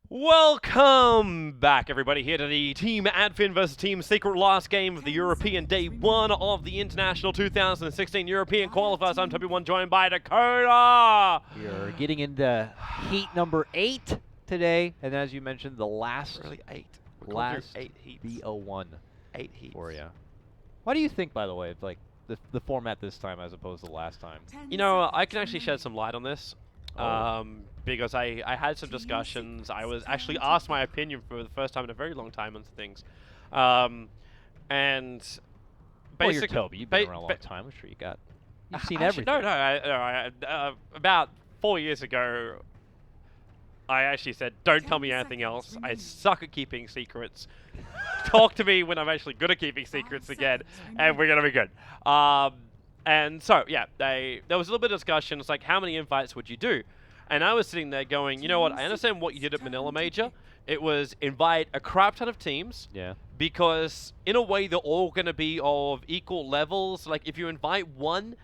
Welcome back, everybody, here to the Team Adfin versus Team Secret last game of the European Day 1 of the International 2016 European Qualifiers. I'm Toby1, joined by Dakota. We are getting into heat number 8 today, and as you mentioned, the last Really, 8. last 8 heats. BO1 8 heats. for you. What do you think, by the way, of like the format this time as opposed to last time? You know, I can actually shed some light on this. Oh. Because I had some discussions. I was actually asked my opinion for the first time in a very long time on things. And Well, you're basically, Toby. You've been around a long time. I'm sure you've seen actually, everything. no. About 4 years ago, I actually said, "Don't tell me anything else. I suck at keeping secrets. Talk to me when I'm actually good at keeping secrets again, and we're gonna be good." And so, yeah, there was a little bit of discussion. It's like, how many invites would you do? And I was sitting there going, you know what? I understand what you did at Manila Major. It was invite a crap ton of teams. Yeah. Because in a way, they're all going to be of equal levels. Like, if you invite one,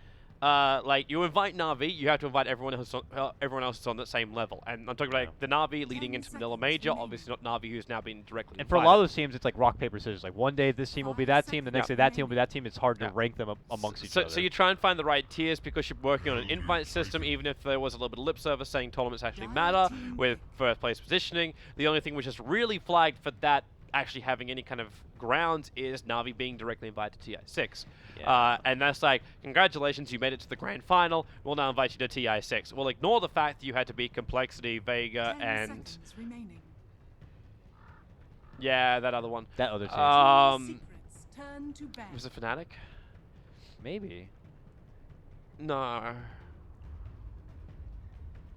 like you invite Na'Vi, you have to invite everyone else on the same level. And I'm talking about the Na'Vi leading into Manila Major, obviously not Na'Vi who's now been directly And for a lot of those teams, it's like rock, paper, scissors. Like one day this team will be that team, the next day that team will be that team. It's hard to rank them amongst each other. So you try and find the right tiers because you're working on an invite system, even if there was a little bit of lip service saying tournaments actually matter with first place positioning. The only thing which is really flagged for that actually having any kind of grounds is Na'Vi being directly invited to TI6. Yeah. And that's like, congratulations, you made it to the grand final. We'll now invite you to TI6. We'll ignore the fact that you had to beat Complexity, Vega, and... Yeah, that other one. That other team. Was it Fnatic? Maybe. No.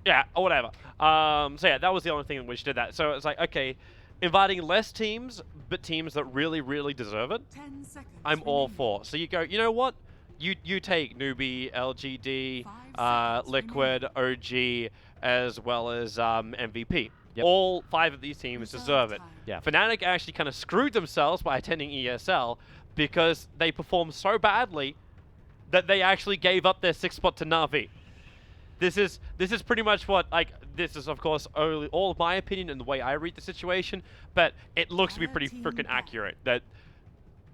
Yeah, or whatever. So yeah, that was the only thing in which did that. So it's like, okay, inviting less teams, but teams that really, really deserve it, I'm all for. So you go, you know what? You take Newbie, LGD, Liquid, OG, as well as MVP. Yep. All 5 of these teams deserve it. Yeah. Fnatic actually kind of screwed themselves by attending ESL because they performed so badly that they actually gave up their 6th spot to Na'Vi. This is pretty much what, like, this is of course only all of my opinion and the way I read the situation, but it looks to be pretty freaking accurate that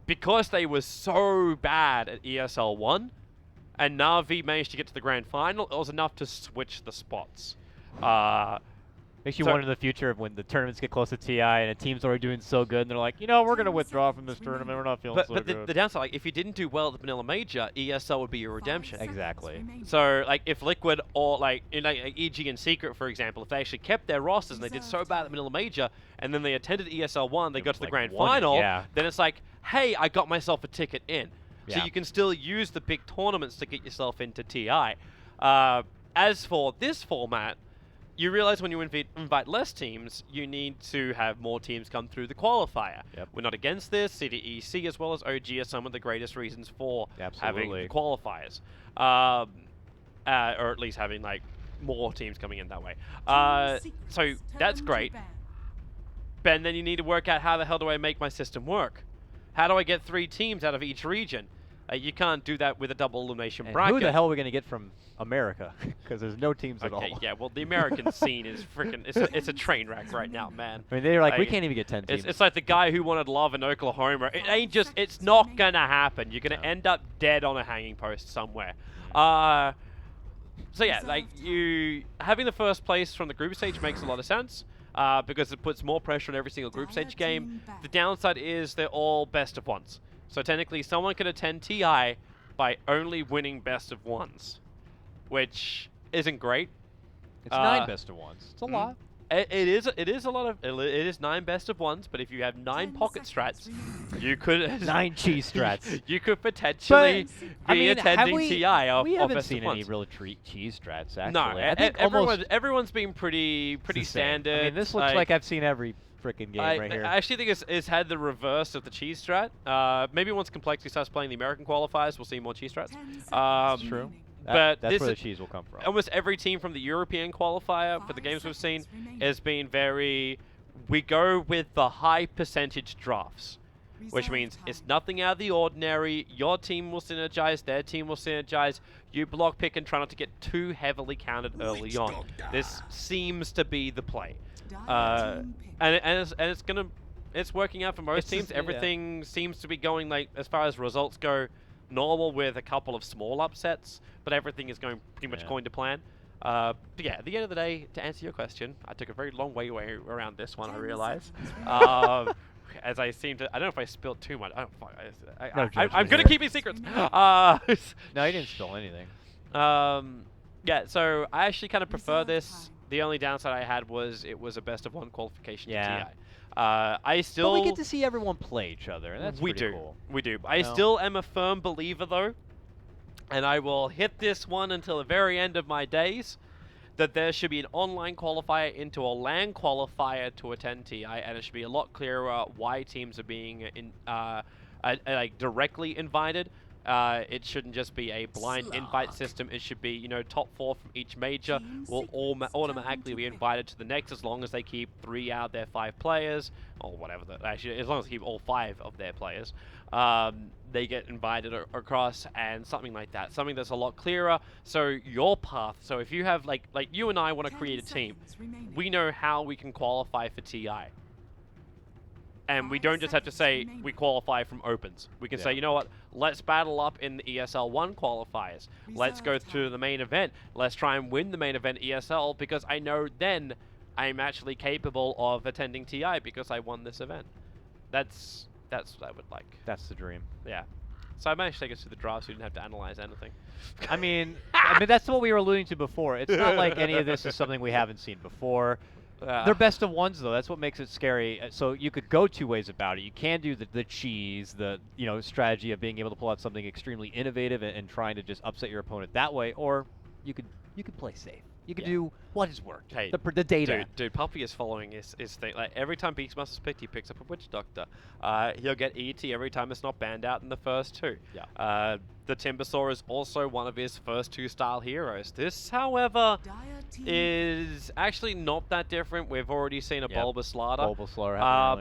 because they were so bad at ESL 1 and Na'Vi managed to get to the grand final, it was enough to switch the spots. Makes you wonder in the future of when the tournaments get close to TI and a team's already doing so good and they're like, you know, we're going to withdraw from this tournament. We're not feeling so good. But the downside, like, if you didn't do well at the Manila Major, ESL would be your redemption. Exactly. So, like, if Liquid or, like EG and Secret, for example, if they actually kept their rosters and they did so bad at Manila Major and then they attended ESL 1, they got to the grand final, then it's like, hey, I got myself a ticket in. So you can still use the big tournaments to get yourself into TI. As for this format, you realize when you invite less teams, you need to have more teams come through the qualifier. Yep. We're not against this. CDEC as well as OG are some of the greatest reasons for having the qualifiers. Or at least having, like, more teams coming in that way. So that's great. But then you need to work out how the hell do I make my system work? How do I get 3 teams out of each region? You can't do that with a double elimination bracket. Who the hell are we going to get from America? Because there's no teams at all. Yeah, well, the American scene is freaking, it's a train wreck right now, man. I mean, they're like, we can't even get 10 teams. It's like the guy who wanted love in Oklahoma. It ain't just, it's not going to happen. You're going to end up dead on a hanging post somewhere. So yeah, like, having the first place from the group stage makes a lot of sense. Because it puts more pressure on every single group stage game. The downside is they're all best of ones. So technically, someone can attend TI by only winning best of ones, which isn't great. It's 9 best of ones. It's a lot. It is a lot of. It is 9 best of ones, but if you have 9 pocket strats, you could 9 cheese strats. You could potentially be attending TI. We haven't seen any real cheese strats. Actually, no, I think everyone's been pretty standard. I mean, this looks like I've seen every freaking game right here. I actually think it's had the reverse of the cheese strat. Maybe once Complexity starts playing the American qualifiers, we'll see more cheese strats. That's true. But that's where the cheese will come from. Almost every team from the European qualifier for the games we've seen has been very, we go with the high percentage drafts. which means it's nothing out of the ordinary. Your team will synergize, their team will synergize. You block, pick, and try not to get too heavily counted early on. This seems to be the play, and it's working out for most teams. Everything seems to be going, like, as far as results go, normal, with a couple of small upsets, but everything is going pretty much according to plan. But yeah, at the end of the day, to answer your question, I took a very long way around this one, I realize. As I seem to, I don't know if I spilled too much. I'm good at keeping secrets. No, you didn't spill anything. Yeah, so I actually kind of prefer this. The only downside I had was it was a best of one qualification to TI. I still. But we get to see everyone play each other, and that's pretty cool. We do. I still am a firm believer, though, and I will hit this one until the very end of my days, that there should be an online qualifier into a LAN qualifier to attend TI, and it should be a lot clearer why teams are being like directly invited. It shouldn't just be a blind invite system. It should be, you know, top 4 from each major will automatically be invited to the next, as long as they keep 3 out of their 5 players, or whatever. Actually, as long as they keep all 5 of their players, they get invited across, and something like that. Something that's a lot clearer. So your path. So if you have like you and I want to create a team, we know how we can qualify for TI. And we don't just have to say we qualify from opens. We can say, you know what, let's battle up in the ESL 1 qualifiers. Let's go through the main event. Let's try and win the main event ESL, because I know then I'm actually capable of attending TI because I won this event. That's what I would like. That's the dream. Yeah. So I managed to take us through the draft, so you didn't have to analyze anything. I mean, that's what we were alluding to before. It's not like any of this is something we haven't seen before. They're best of ones, though. That's what makes it scary. So you could go 2 ways about it. You can do the cheese, the strategy of being able to pull out something extremely innovative and trying to just upset your opponent that way, or you could play safe. You could do what has worked. Hey, the data. Dude, Puppy is following his thing. Like, every time Beastmaster's picked, he picks up a Witch Doctor. He'll get ET every time it's not banned out in the first 2. Yeah. The Timbersaw is also one of his first 2 style heroes. This, however, is actually not that different. We've already seen a Bulbous Larder.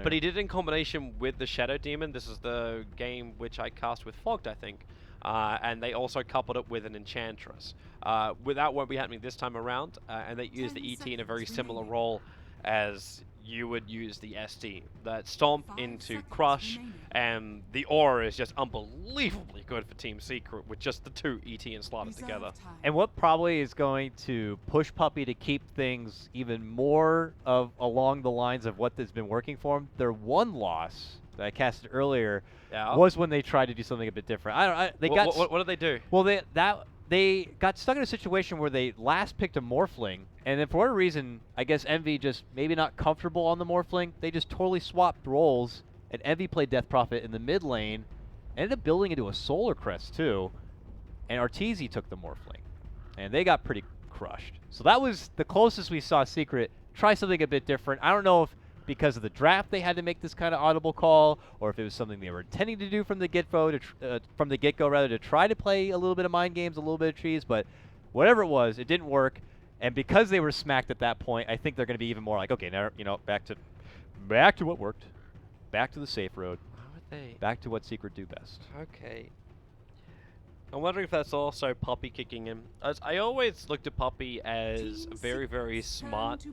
But he did it in combination with the Shadow Demon. This is the game which I cast with Fogged, I think. And they also coupled it with an Enchantress. That won't be happening this time around, and they use the ET in a very similar role as you would use the SD. That Stomp into Crush, and the Aura is just unbelievably good for Team Secret with just the 2 ET and Slaughter together. And what probably is going to push Puppy to keep things even more along the lines of what has been working for him, their one loss that I casted earlier was when they tried to do something a bit different. What did they do? Well, they got stuck in a situation where they last picked a Morphling, and then for whatever reason, I guess Envy just maybe not comfortable on the Morphling. They just totally swapped roles, and Envy played Death Prophet in the mid lane, ended up building into a Solar Crest too, and Arteezy took the Morphling, and they got pretty crushed. So that was the closest we saw Secret try something a bit different. I don't know if because of the draft they had to make this kind of audible call, or if it was something they were intending to do from the get-go to try to play a little bit of mind games, a little bit of cheese, but whatever it was, it didn't work. And because they were smacked at that point, I think they're going to be even more like, okay, now back to what worked, back to the safe road, back to what Secret do best. Okay. I'm wondering if that's also Puppy kicking him. As I always looked at Puppy as a very, very smart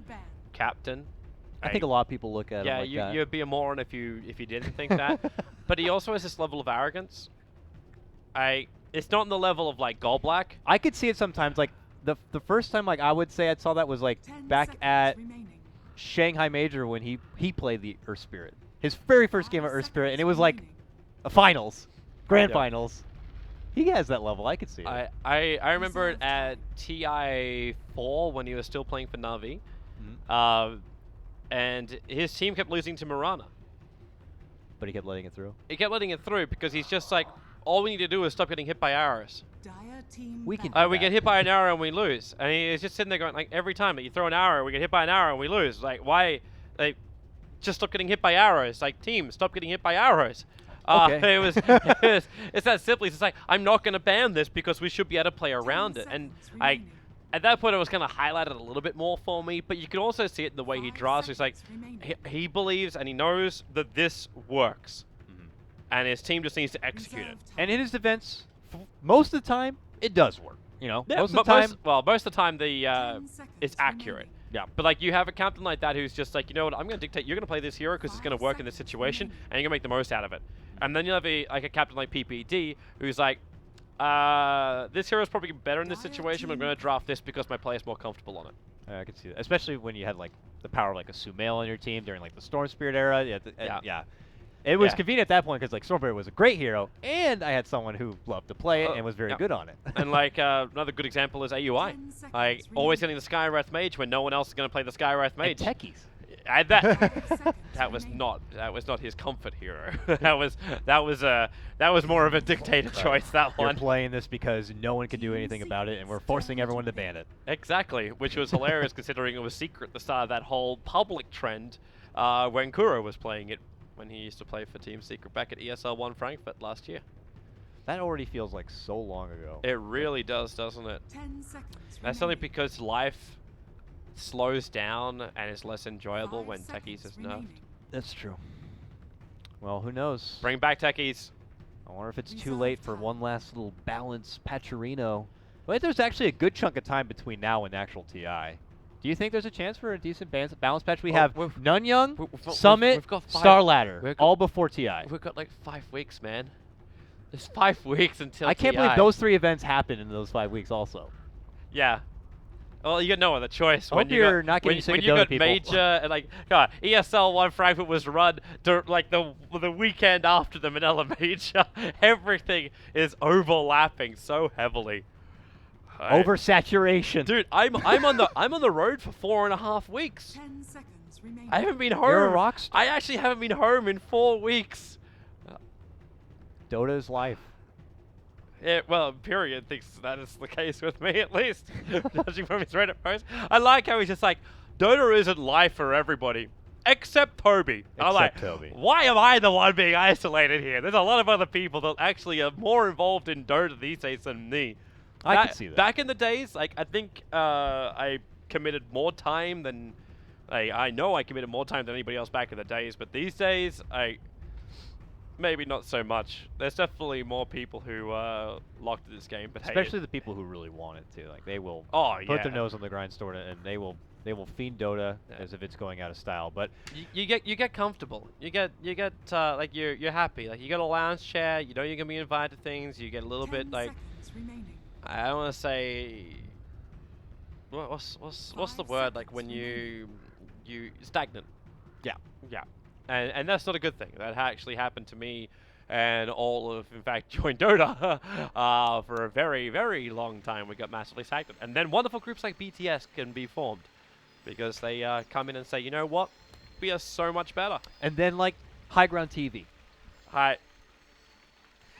captain. I think a lot of people look at him like that. Yeah, you'd be a moron if you didn't think that. But he also has this level of arrogance. It's not on the level of like Golblack. I could see it sometimes. Like the first time, like I would say I saw that was like back at Shanghai Major when he played the Earth Spirit. His very first game of Earth Spirit, and it was like a finals, grand finals. He has that level. I could see it. I remember it at TI4 when he was still playing for Na'Vi. And his team kept losing to Mirana. But he kept letting it through? He kept letting it through because he's just like, all we need to do is stop getting hit by arrows. We can we get hit by an arrow and we lose. And he's just sitting there going, like, every time that you throw an arrow, we get hit by an arrow and we lose. Like, why? Like, just stop getting hit by arrows. Like, team, stop getting hit by arrows. Okay. It's that simply. It's like, I'm not going to ban this because we should be able to play around it. And at that point, it was kind of highlighted a little bit more for me, but you can also see it in the way he draws. He's like, he believes and he knows that this works. and his team just needs to execute it. And in his defense, most of the time, it does work. You know, Yeah, most of the time. most of the time, it's accurate. Yeah. But like you have a captain like that who's just like, you know what, I'm going to dictate. You're going to play this hero because it's going to work in this situation, and you're going to make the most out of it. And then you have a captain like PPD who's like, this hero's probably better in this situation, but I'm going to draft this because my player's more comfortable on it. I can see that, especially when you had like the power of like a Sumail on your team during like the Storm Spirit era. Yeah. It was convenient at that point because like Storm Spirit was a great hero, and I had someone who loved to play it and was very good on it. And like another good example is AUI. Like always getting the Skywrath Mage when no one else is going to play the Skywrath Mage. And techies. That was not his comfort hero. that was more of a dictator choice. That one. You're playing this because no one can do anything about it, and we're forcing everyone to ban it. Exactly, which was hilarious considering it was secret at the start of that whole public trend when Kuro was playing it when he used to play for Team Secret back at ESL 1 Frankfurt last year. That already feels like so long ago. It really does, doesn't it? 10 seconds. That's only because life slows down and is less enjoyable when techies is nerfed. That's true. Well, who knows? Bring back techies. I wonder if it's too late for one last little balance Patcherino. But there's actually a good chunk of time between now and actual TI. Do you think there's a chance for a decent balance patch? We have Nunyoung, Summit, Star Ladder, all before TI. We've got like 5 weeks, man. There's 5 weeks until I can't TI. believe those 3 events happen in those 5 weeks also. Yeah. Well, you got no other choice. I hope you're not getting sick of you got people. major, and like, God, ESL 1 Frankfurt was run like the weekend after the Manila Major. Everything is overlapping so heavily. Oversaturation. Dude, I'm on the road for 4.5 weeks. 10 seconds remaining. I haven't been home. You're a rock star. I actually haven't been home in 4 weeks. Dota's life. Yeah, well, Period thinks that is the case with me, at least. Judging from his Reddit post. I like how he's just like, Dota isn't life for everybody. Except Toby. I'm like, Toby. Why am I the one being isolated here? There's a lot of other people that actually are more involved in Dota these days than me. I can see that. Back in the days, like, I think I committed more time than... I know I committed more time than anybody else back in the days, but these days, maybe not so much. There's definitely more people who locked to this game, but especially the people who really want it to. Like they will put their nose on the grindstone and they will fiend Dota as if it's going out of style. But you get comfortable. You get like you're happy. Like you got a lounge chair. You know you're gonna be invited to things. You get a little bit like I don't want to say what's the word like when you stagnant. Yeah. And that's not a good thing. That actually happened to me and all of, in fact, joined Dota for a very, very long time. We got massively stagnant. And then wonderful groups like BTS can be formed because they come in and say, you know what? We are so much better. And then, like, High Ground TV.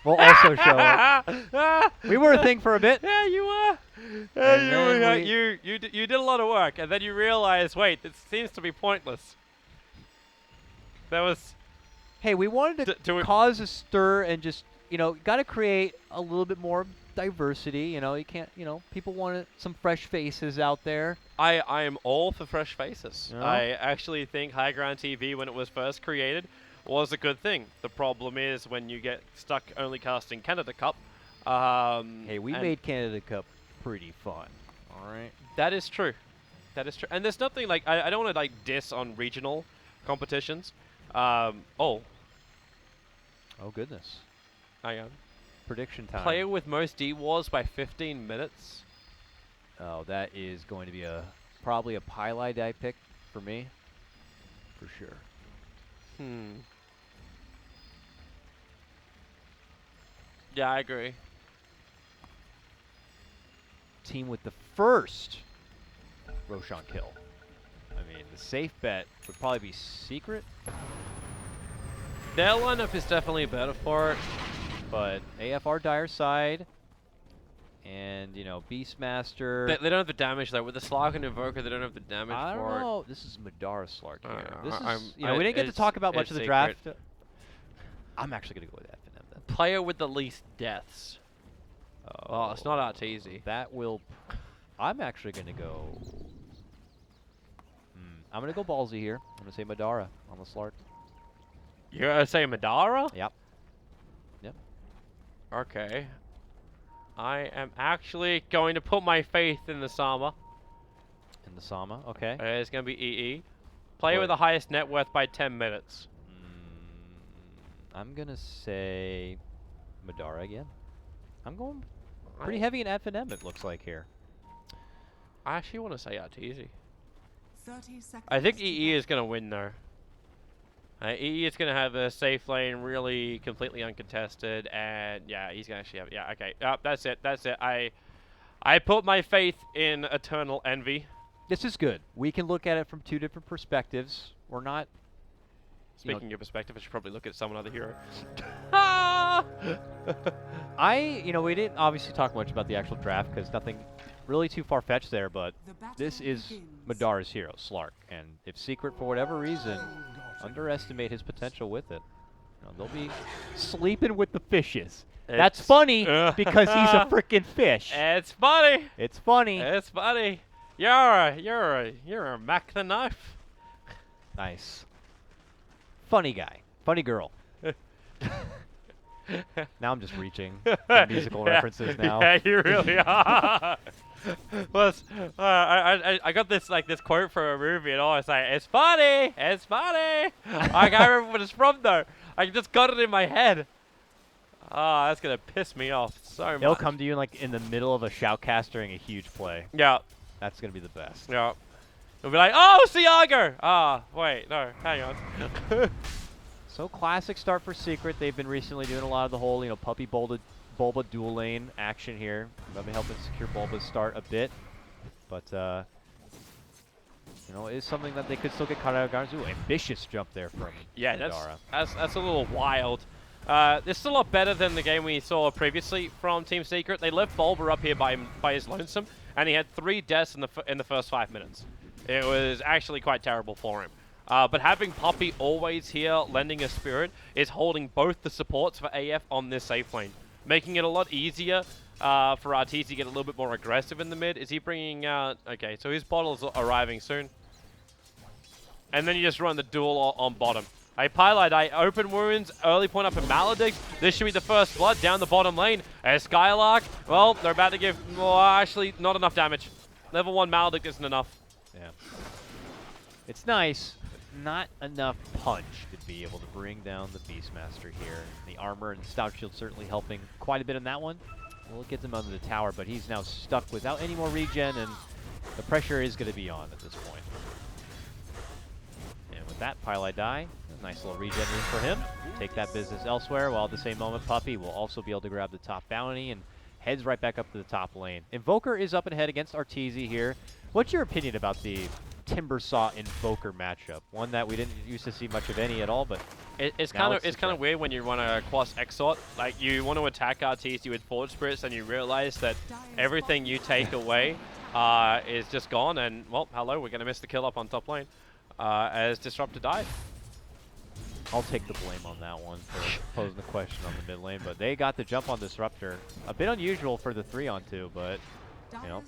We'll also show it. We were a thing for a bit. Yeah, you were. You did a lot of work, and then you realize, wait, this seems to be pointless. That was... Hey, we wanted to cause a stir and just, got to create a little bit more diversity. You can't, people want some fresh faces out there. I am all for fresh faces. Yeah. I actually think High Ground TV, when it was first created, was a good thing. The problem is when you get stuck only casting Canada Cup. Hey, we made Canada Cup pretty fun. All right. That is true. That is true. And there's nothing like I don't want to like diss on regional competitions. Oh goodness. Hang on. Prediction time. Player with most D-Wars by 15 minutes. Oh, that is going to be probably a Pylai die pick for me. For sure. Yeah, I agree. Team with the first Roshan kill. I mean, the safe bet would probably be Secret. Their lineup is definitely better for it. But AFR Dire side, and, Beastmaster. They don't have the damage, though. With the Slark and Invoker, they don't have the damage for it. I don't know. This is Madara Slark here. This is, we it's- didn't get to talk about much of the draft. Secret. I'm actually going to go with that Finem then. Player with the least deaths. Oh, it's not Arteezy. That will... I'm actually going to go... I'm going to go ballsy here. I'm going to say Madara on the Slark. You're going to say Madara? Yep. Okay. I am actually going to put my faith in the Sama. In the Sama, okay. It's going to be EE. Player Boy. with the highest net worth by 10 minutes. I'm going to say Madara again. I'm going pretty heavy in Finem, it looks like here. I actually want to say Arteezy. 30 seconds. I think EE is going to win though. EE is going to have a safe lane, really completely uncontested, and yeah, he's going to actually have, yeah, okay. That's it, that's it. I put my faith in Eternal Envy. This is good. We can look at it from two different perspectives. We're not... Speaking of perspective, I should probably look at some other hero. we didn't obviously talk much about the actual draft because nothing really too far-fetched there, but this is Madara's hero, Slark. And if Secret, for whatever reason, underestimate his potential with it, they'll be sleeping with the fishes. That's funny because he's a freaking fish. It's funny. It's funny. It's funny. You're a Mac the Knife. Nice. Funny guy. Funny girl. Now I'm just reaching for musical references now. Yeah, you really are. Plus, I got this quote from a movie and all. I say, it's funny. It's funny. I can't remember what it's from though. I just got it in my head. Ah, that's gonna piss me off so much. He'll come to you in the middle of a shoutcast during a huge play. Yeah. That's gonna be the best. Yeah. He'll be like, oh, Siago! Ah, wait, no, hang on. So classic start for Secret. They've been recently doing a lot of the whole, Puppy Bulba dual lane action here. Maybe helping secure Bulba's start a bit. But, it is something that they could still get caught out of guards. Ooh, ambitious jump there from Yeah, Madara. that's a little wild. This is a lot better than the game we saw previously from Team Secret. They left Bulba up here by his lonesome, and he had 3 deaths in the first 5 minutes. It was actually quite terrible for him. But having Puppy always here, lending a spirit, is holding both the supports for AF on this safe lane, making it a lot easier for Arteezy to get a little bit more aggressive in the mid. Is he bringing out... Okay, so his bottle's arriving soon. And then you just run the duel on bottom. Pylite Eye, open wounds, early point up in Maledict. This should be the first blood down the bottom lane. Skylark, well, they're about to give... Well, actually, not enough damage. Level 1 Maledict isn't enough. Yeah. It's nice, but not enough punch to be able to bring down the Beastmaster here. The armor and Stout Shield certainly helping quite a bit on that one. Well, it gets him under the tower, but he's now stuck without any more regen, and the pressure is going to be on at this point. And with that, Pylite Die, a nice little regen room for him. Take that business elsewhere, while at the same moment, Puppy will also be able to grab the top bounty and heads right back up to the top lane. Invoker is up and ahead against Arteezy here. What's your opinion about the Timbersaw Invoker matchup? One that we didn't used to see much of any at all, but it's kind of weird when you want to cross Exort. Like, you want to attack Arteezy with Forge Spirits, and you realize that everything you take away is just gone. And well, hello, we're gonna miss the kill up on top lane as Disruptor died. I'll take the blame on that one for posing the question on the mid lane, but they got the jump on Disruptor. A bit unusual for the 3-on-2, but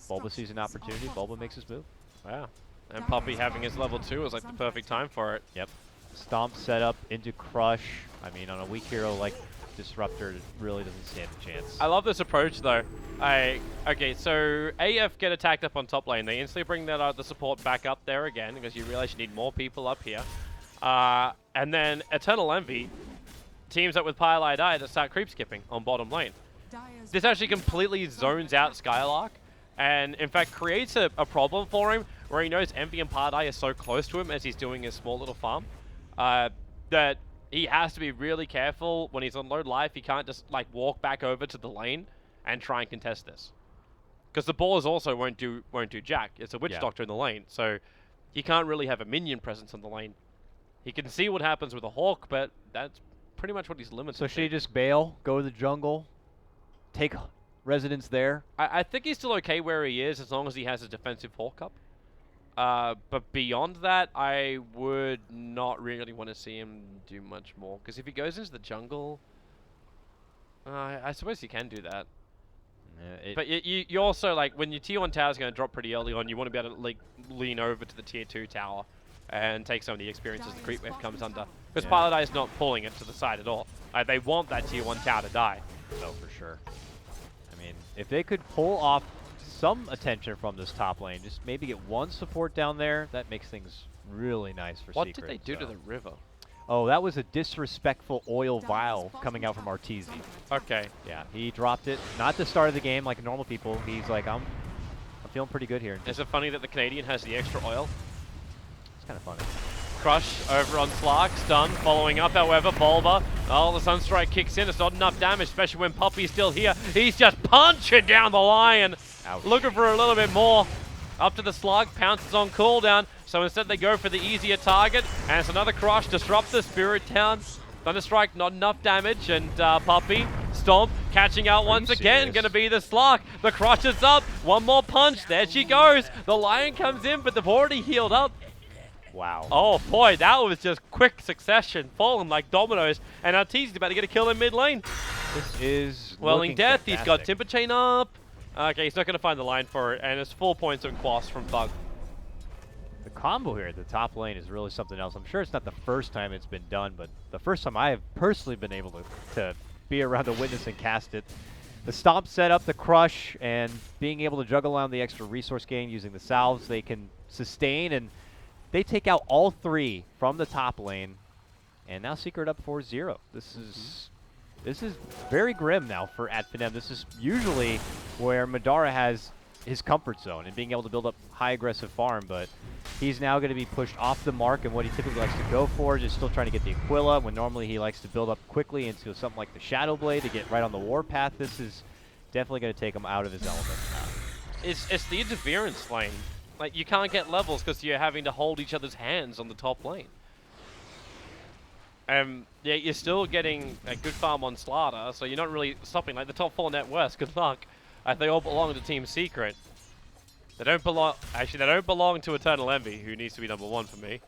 Bulba sees an opportunity, Bulba makes his move. Yeah. And Puppy having his level 2 was like the perfect time for it. Yep. Stomp set up into Crush. I mean, on a weak hero like Disruptor, it really doesn't stand a chance. I love this approach though. Okay, so AF get attacked up on top lane. They instantly bring the support back up there again because you realize you need more people up here. And then Eternal Envy teams up with Pylite Eye to start creep skipping on bottom lane. This actually completely zones out Skylark, and in fact creates a problem for him where he knows Envy and Pylite Eye are so close to him as he's doing his small little farm that he has to be really careful when he's on low life. He can't just like walk back over to the lane and try and contest this, because the ballers also won't do jack. It's a Witch Doctor in the lane, so he can't really have a minion presence on the lane. He can see what happens with a Hawk, but that's pretty much what he's limited So to. should he just bail, go to the jungle, take residence there? I think he's still okay where he is as long as he has a defensive Hawk up. But beyond that, I would not really want to see him do much more. Because if he goes into the jungle, I suppose he can do that. Yeah, but you also, like, when your tier 1 tower is going to drop pretty early on, you want to be able to like lean over to the tier 2 tower and take some of the experience as the creep wave comes under. Because Pylite Eye is not pulling it to the side at all. They want that tier 1 tower to die. though, for sure. I mean, if they could pull off some attention from this top lane, just maybe get one support down there, that makes things really nice for What Secret. did they do to the river? Oh, that was a disrespectful oil vial coming out from Arteezy. Okay. Yeah, he dropped it. Not the start of the game like normal people. He's like, I'm feeling pretty good here. Is it funny that the Canadian has the extra oil? It's kind of funny. Crush over on Slark, stun, following up, however, Bulba. Oh, the Sunstrike kicks in, it's not enough damage, especially when Puppy's still here. He's just punching down the Lion. Ouch. Looking for a little bit more. Up to the Slug, pounces on cooldown, so instead they go for the easier target, and it's another Crush, disrupt the Spirit Town. Thunderstrike, not enough damage, and Puppy, Stomp, catching out once again, gonna be the Slark. The Crush is up, one more punch, there she goes. The Lion comes in, but they've already healed up. Wow. Oh boy, that was just quick succession, falling like dominoes, and Arteezy's about to get a kill in mid lane. This is Welling looking Death, he's got fantastic. Timber Chain up. Okay, he's not going to find the line for it, and it's 4 points of Quas from Thug. The combo here at the top lane is really something else. I'm sure it's not the first time it's been done, but the first time I have personally been able to be around the witness and cast it. The Stomp set up the Crush, and being able to juggle around the extra resource gain using the salves, they can sustain, and they take out all three from the top lane, and now Secret up 4-0. This is very grim now for Finem. This is usually where Madara has his comfort zone and being able to build up high aggressive farm, but he's now going to be pushed off the mark and what he typically likes to go for, just still trying to get the Aquila, when normally he likes to build up quickly into something like the Shadow Blade to get right on the warpath. This is definitely going to take him out of his element. It's the interference lane. Like, you can't get levels because you're having to hold each other's hands on the top lane. Yeah, you're still getting a good farm on Slaughter, so you're not really stopping. Like, the top 4 net worth, good luck. They all belong to Team Secret. They don't belong... Actually, they don't belong to Eternal Envy, who needs to be #1 for me.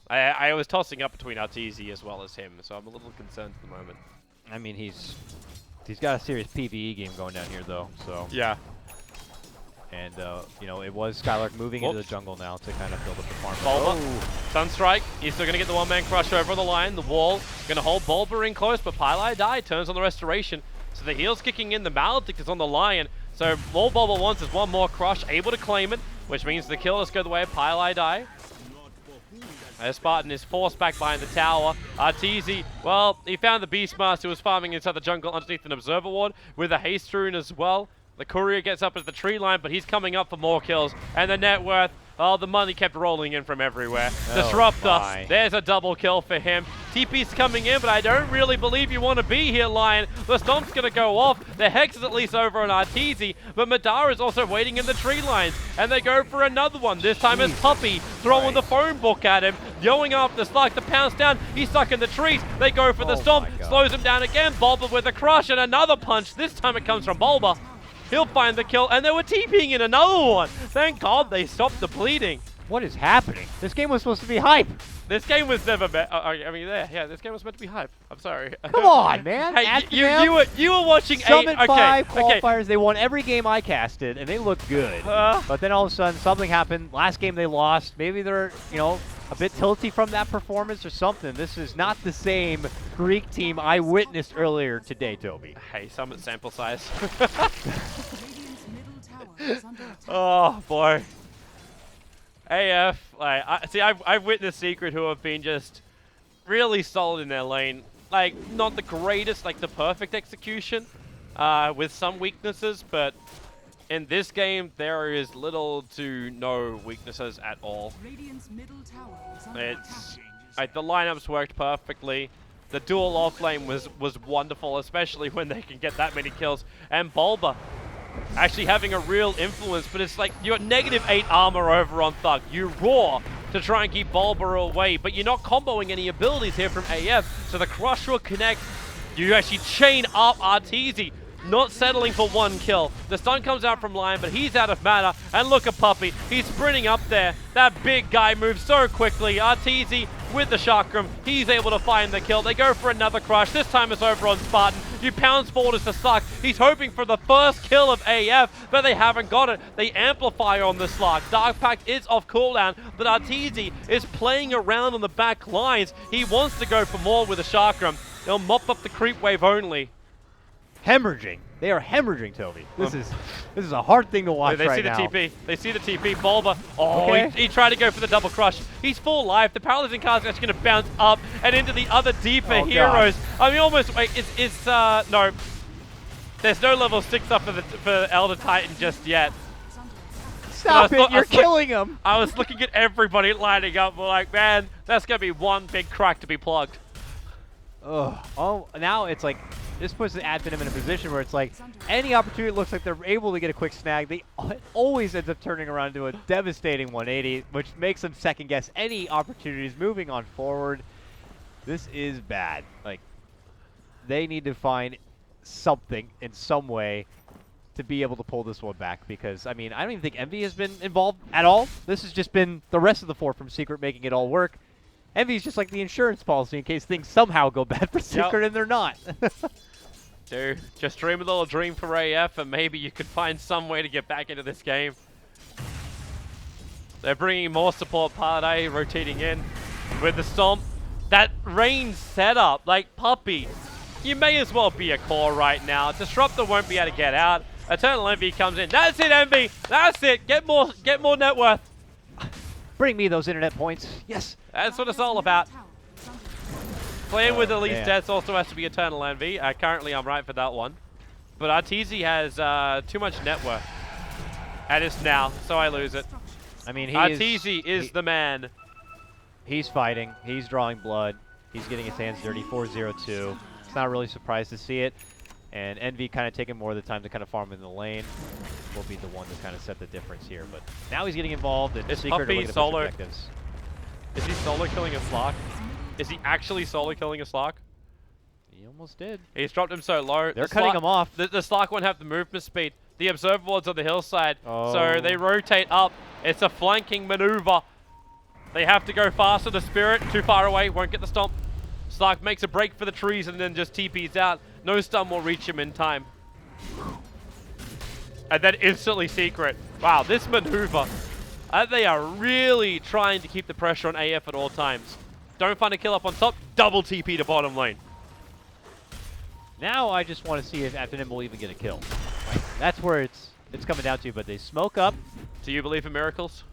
I was tossing up between Arteezy as well as him, so I'm a little concerned at the moment. I mean, he's got a serious PvE game going down here, though, so... Yeah. And, you know, it was Skylark moving into the jungle now to kind of build up the farm. Bulba, Sunstrike, he's still going to get the one-man crush over on the line. The wall, going to hold Bulba in close, but Pylai Die turns on the restoration. So the heal's kicking in, the Maledict is on the Lion. So all Bulba wants is one more crush, able to claim it, which means the kill has go the way of Pylai Die. Spartan is forced back behind the tower. Arteezy, well, he found the Beastmaster who was farming inside the jungle underneath an Observer Ward with a Haste Rune as well. The Courier gets up at the tree line, but he's coming up for more kills. And the net worth, oh, the money kept rolling in from everywhere. Disruptor, there's a double kill for him. TP's coming in, but I don't really believe you want to be here, Lion. The Stomp's going to go off. The Hex is at least over on Arteezy, but Madara is also waiting in the tree lines. And they go for another one. This time it's Puppy throwing the phone book at him, going after Slug to pounce down. He's stuck in the trees. They go for the Stomp, slows him down again. Bulba with a crush and another punch. This time it comes from Bulba. He'll find the kill, and they were TPing in another one. Thank God they stopped the bleeding. What is happening? This game was supposed to be hype. This game was never meant. Yeah, this game was meant to be hype. I'm sorry. Come on, man. Hey, you were watching Summit 5 okay. qualifiers. They won every game I casted, and they looked good. But then all of a sudden, something happened. Last game they lost. Maybe they're, you know, a bit tilty from that performance or something. This is not the same Greek team I witnessed earlier today, Toby. Hey, Summit sample size. Radiant's middle tower is under attack. Oh boy. AF, like, I've witnessed Secret who have been just really solid in their lane. Like, not the greatest, like the perfect execution, with some weaknesses, but in this game there is little to no weaknesses at all. Radiant's middle tower is under It's attack. like the lineups worked perfectly. The dual offlane was wonderful, especially when they can get that many kills. And Bulba actually having a real influence, but it's like you're -8 armor over on Thug. You roar to try and keep Bulba away, but you're not comboing any abilities here from AF, so the crush will connect. You actually chain up Arteezy, not settling for one kill. The stun comes out from Lion, but he's out of mana, and look at Puppy. He's sprinting up there. That big guy moves so quickly. Arteezy with the chakram, he's able to find the kill. They go for another crush. This time it's over on Spartan. You pounce forward as the Slug. He's hoping for the first kill of AF, but they haven't got it. They amplify on the Slug. Dark Pact is off cooldown, but Arteezy is playing around on the back lines. He wants to go for more with the chakram. They'll mop up the creep wave only. hemorrhaging. They are hemorrhaging, Toby. This is a hard thing to watch They right see the now. TP. They see the TP. Bulba. Oh, Okay. he tried to go for the double crush. He's full life. The paralyzing card is actually going to bounce up and into the other deeper Oh, heroes. I mean, almost. Wait, no. There's no level 6 up for Elder Titan just yet. Stop I it! was You're like- killing him. I was looking at everybody lining up. We're like, man, that's going to be one big crack to be plugged. Ugh. Oh, now it's like this puts the Finem in a position where it's like any opportunity looks like they're able to get a quick snag. They it always ends up turning around to a devastating 180, which makes them second guess any opportunities moving on forward. This is bad. Like they need to find something in some way to be able to pull this one back because I mean I don't even think Envy has been involved at all. This has just been the rest of the 4 from Secret making it all work. Envy's just like the insurance policy in case things somehow go bad for Secret and they're not. Dude, just dream a little dream for AF and maybe you could find some way to get back into this game. They're bringing more support. Part A rotating in with the Stomp. That range setup, like Puppy, you may as well be a core right now. Disruptor won't be able to get out. Eternal Envy comes in. That's it, Envy. That's it. Get more net worth. Bring me those internet points. Yes. That's what it's all about. Playing with the least man. deaths also has to be Eternal Envy. Currently, I'm right for that one. But Arteezy has too much net worth. And it's now, so I lose it. I mean, Arteezy is the man. He's fighting. He's drawing blood. He's getting his hands dirty. 4-0-2. It's not really surprised to see it. And Envy kind of taking more of the time to kind of farm in the lane. Will be the one to kind of set the difference here. But now he's getting involved in Is Secret Puppy looking to push solo? objectives. Is he solo killing a Slark? Is he actually solo killing a Slark? He almost did. He's dropped him so low. They're The cutting Slark- him off. The Slark won't have the movement speed. The observer ward's on the hillside, Oh. so they rotate up. It's a flanking maneuver. They have to go faster. The Spirit, too far away, won't get the Stomp. Slark makes a break for the trees and then just TP's out. No stun will reach him in time. And then instantly Secret. Wow, this maneuver. They are really trying to keep the pressure on AF at all times. Don't find a kill up on top, double TP to bottom lane. Now I just want to see if Finem will even get a kill. Like, that's where it's coming down to. But they smoke up. Do you believe in miracles?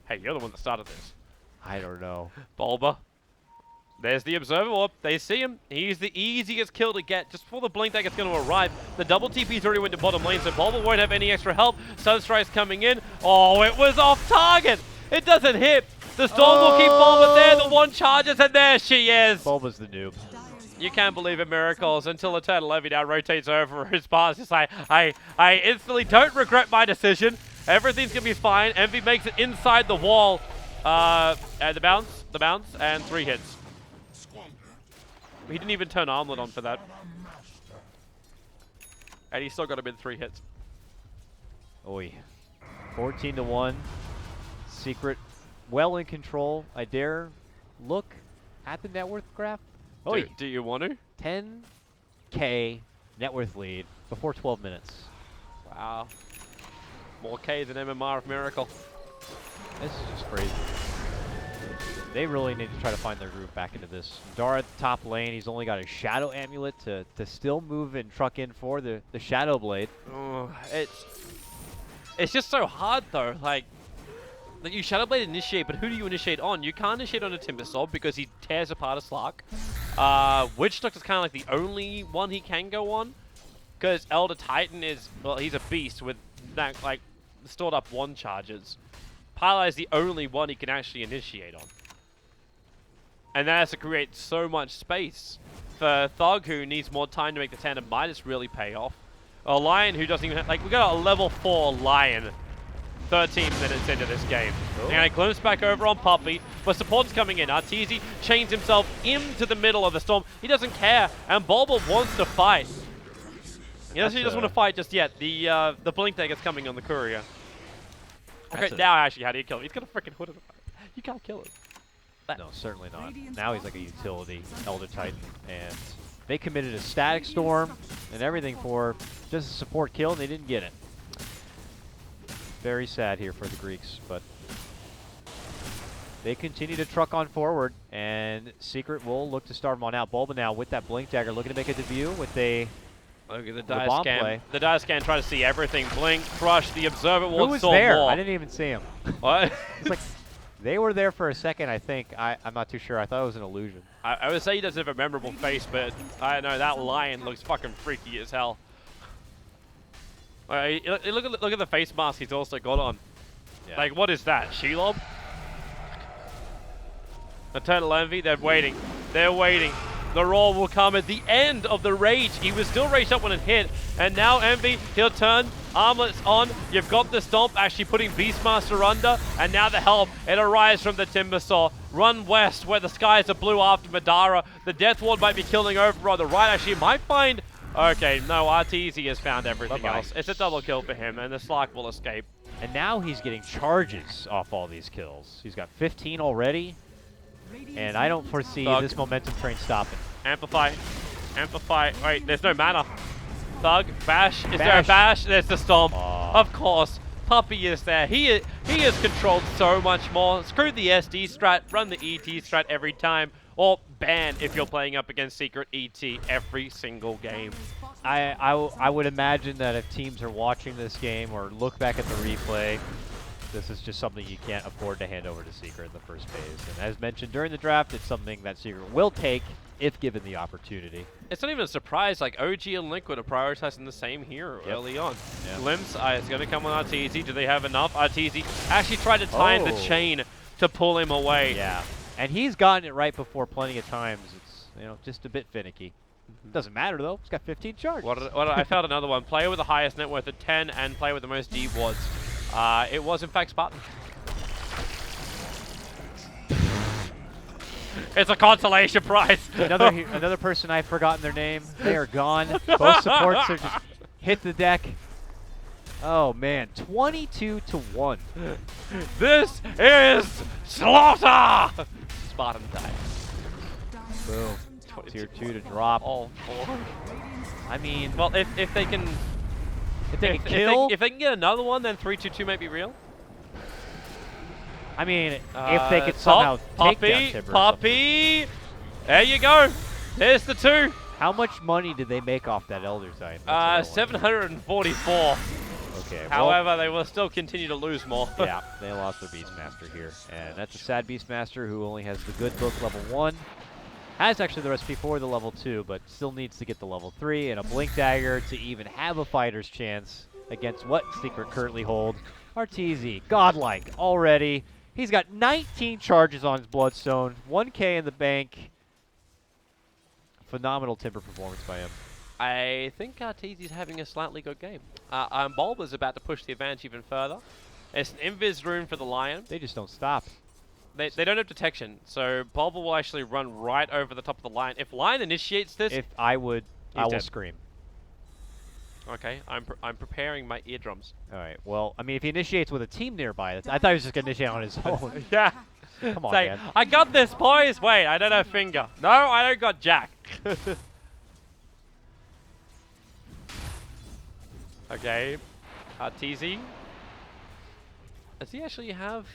Hey, you're the one that started this. I don't know. Bulba. There's the observer orb. They see him. He's the easiest kill to get just before the blink dagger's going to arrive. The double TP's already went to bottom lane, so Bulba won't have any extra help. Sunstrike's coming in. Oh, it was off target. It doesn't hit. The Storm will keep Bulba there. The one charges, and there she is. Bulba's the noob. You can't believe in miracles until Eternal Envy now rotates over his bars. It's like, I instantly don't regret my decision. Everything's going to be fine. Envy makes it inside the wall. And the bounce, and 3 hits. He didn't even turn Armlet on for that. And he still got him in 3 hits. Oi. 14-1. Secret well in control. I dare look at the net worth graph. Oi. Do you want to? 10K net worth lead before 12 minutes. Wow. More K than MMR of Miracle. This is just crazy. They really need to try to find their groove back into this. Dara at the top lane, he's only got a Shadow Amulet to still move and truck in for the Shadow Blade. Oh, it's just so hard though. Like you Shadow Blade initiate, but who do you initiate on? You can't initiate on a Timbersaw because he tears apart a Slark. Witch Doctor's kind of like the only one he can go on, because Elder Titan is, well, he's a beast with that, like stored up 1 charges. Pala is the only one he can actually initiate on. And that has to create so much space for Thug, who needs more time to make the tandem Midas really pay off. A Lion who doesn't even have, like, we got a level 4 Lion 13 minutes into this game. Oh. And I glimpse back over on Puppy, but support's coming in. Arteezy chains himself into the middle of the storm. He doesn't care, and Bulba wants to fight. He doesn't want to fight just yet. The Blink Dagger's coming on the Courier. Okay, now I actually, how do you kill him? He's got a freaking hood. You can't kill him. No, certainly not. Now he's like a utility Elder Titan, and they committed a Static Storm and everything for just a support kill, and they didn't get it. Very sad here for the Greeks, but They continue to truck on forward, and Secret will look to starve them on out. Bulba now with that Blink Dagger looking to make a debut with a Look at the the dive bomb scan. play. The dive scan trying to see everything. Blink, crush, the observer Who wants was saw there? more. I didn't even see him. What? It's like they were there for a second, I think. I'm not too sure. I thought it was an illusion. I would say he doesn't have a memorable face, but I know that lion looks fucking freaky as hell. Look at the face mask he's also got on. Yeah. Like, what is that? Shelob? Eternal Envy, they're waiting. They're waiting. The roar will come at the end of the rage. He was still raged up when it hit. And now Envy, he'll turn. Armlets on. You've got the stomp actually putting Beastmaster under. And now the help. It arrives from the Timbersaw. Run west where the skies are blue after Madara. The Death Ward might be killing over on the right. Actually, it might find... Okay, no, RTZ has found everything Bye-bye. else. It's a double kill for him, and the Slark will escape. And now he's getting charges off all these kills. He's got 15 already, and I don't foresee Thug. this momentum train stopping. Amplify. Amplify. Wait, there's no mana. Thug. Bash. Is there a Bash. bash? There's the Stomp. Aw. Of course. Puppy is there. He is controlled so much more. Screw the SD strat. Run the ET strat every time. Or ban if you're playing up against Secret ET every single game. I would imagine that if teams are watching this game or look back at the replay, this is just something you can't afford to hand over to Secret in the first phase. And as mentioned during the draft, it's something that Secret will take if given the opportunity. It's not even a surprise, like OG and Liquid are prioritizing the same hero early on. Yeah. Glimpse, it's going to come on RTZ. Do they have enough? RTZ actually tried to tie in the Oh. chain to pull him away. Yeah, and he's gotten it right before plenty of times. It's, you know, just a bit finicky. Doesn't matter though. He's got 15 charges. I found another one. Player with the highest net worth at 10 and player with the most D wards. It was in fact Spartan. It's a consolation prize. Another person I've forgotten their name. They are gone. Both supports are just hit the deck. Oh man, 22-1. This is slaughter. Spartan died. Boom. Tier 2 to drop. All four. I mean, Well, if they can, if they can kill, if they can get another one, then 3-2-2 might be real. I mean, if they could somehow take down Timber. or Poppy. There you go. There's the two. How much money did they make off that Elder Sign? That's what I wonder. 744. Okay. well, However, they will still continue to lose more. yeah, they lost their Beastmaster here. And that's a sad Beastmaster who only has the good book level 1. Has actually the recipe for the level 2, but still needs to get the level 3 and a Blink Dagger to even have a fighter's chance against what Secret currently hold. RTZ, godlike already. He's got 19 charges on his Bloodstone, 1k in the bank. Phenomenal Timber performance by him. I think Arteezy's having a slightly good game. Bulba's about to push the advantage even further. It's an invis rune for the Lion. They just don't stop. They don't have detection, so Bulba will actually run right over the top of the Lion. If Lion initiates this, If I would, I will dead. scream. okay, I'm preparing my eardrums. All right. Well, I mean, if he initiates with a team nearby, I thought he was just going to initiate on his own. Yeah. Come on, Say, man. I got this, boys. Wait, I don't have finger. No, I don't got Jack. Okay, Arteezy. Does he actually have?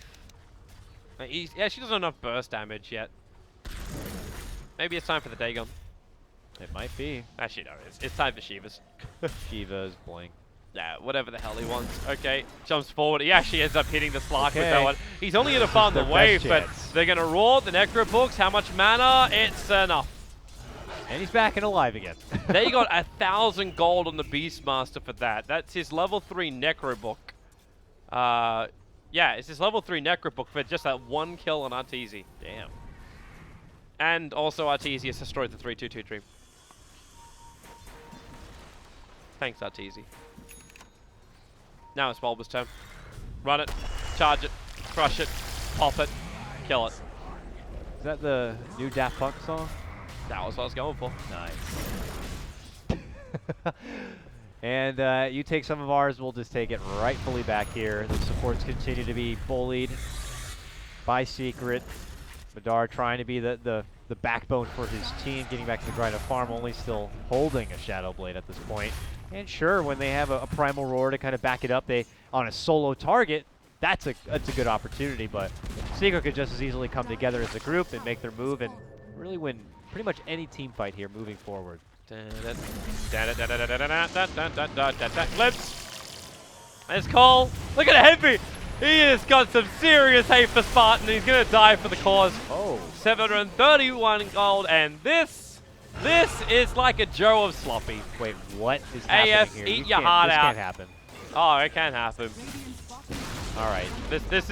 He actually doesn't have enough burst damage yet. Maybe it's time for the Dagon. It might be. Actually, no, it's time for Shivas. Shiva's Blink. Yeah, whatever the hell he wants. Okay, jumps forward. He actually ends up hitting the Slark with Okay. that one. He's only going to farm the Their wave, best but chance. they're going to roar the Necro Books. How much mana? It's enough. And he's back and alive again. They got 1,000 gold on the Beastmaster for that. That's his level 3 Necro Book. Yeah, it's his level 3 Necro Book for just that one kill on Arteezy. Damn. And also Arteezy has destroyed the 3-2-2 dream. Thanks, Arteezy. Now it's Bulba's turn. Run it, charge it, crush it, pop it, kill it. Is that the new Daft Punk song? That was what I was going for. Nice. And you take some of ours, we'll just take it rightfully back here. The supports continue to be bullied by Secret. Madara trying to be the backbone for his team, getting back to the grind of farm, only still holding a Shadow Blade at this point. And sure, when they have a Primal Roar to kind of back it up, they on a solo target, that's a good opportunity. But Secret could just as easily come together as a group and make their move and really win pretty much any team fight here moving forward. Glimpse. There's Cole. Look at Heavy. He has got some serious hate for Spartan. He's going to die for the cause. Oh. 731 gold, and this is like a Joe of sloppy. Wait, what is happening AF, here? eat your heart this out. can't happen. Oh, it can happen. All right. This